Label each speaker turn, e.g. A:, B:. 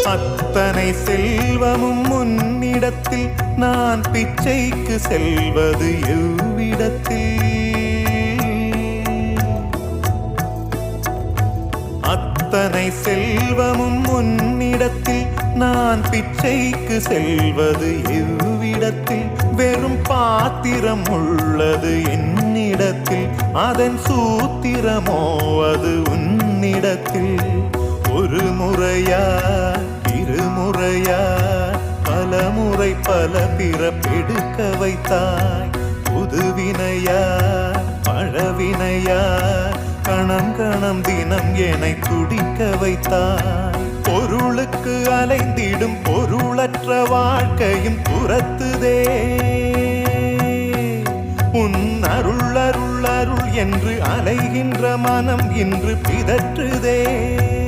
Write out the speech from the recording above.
A: அத்தனை செல்வமும் உன்னிடத்தில் நான் பிச்சைக்கு செல்வது எவ்விடத்தில்? அத்தனை செல்வமும் உன்னிடத்தில் நான் பிச்சைக்கு செல்வது எவ்விடத்தில்? வெறும் பாத்திரம் உள்ளது என்னிடத்தில், அதன் சூத்திரமோ அது உன்னிடத்தில். ஒரு முறையா இருமுறையா பல முறை பல பிறப்பெடுக்க வைத்தாய். புதுவினையா பழவினையா கணம் கணம் தினம் என்னை துடிக்க வைத்தாய். பொருளுக்கு அலைந்திடும் பொருளற்ற வாழ்க்கையும் துரத்துதே. உன் அருள் அருள் அருள் என்று அலைகின்ற மனம் இன்று பிதற்றுதே.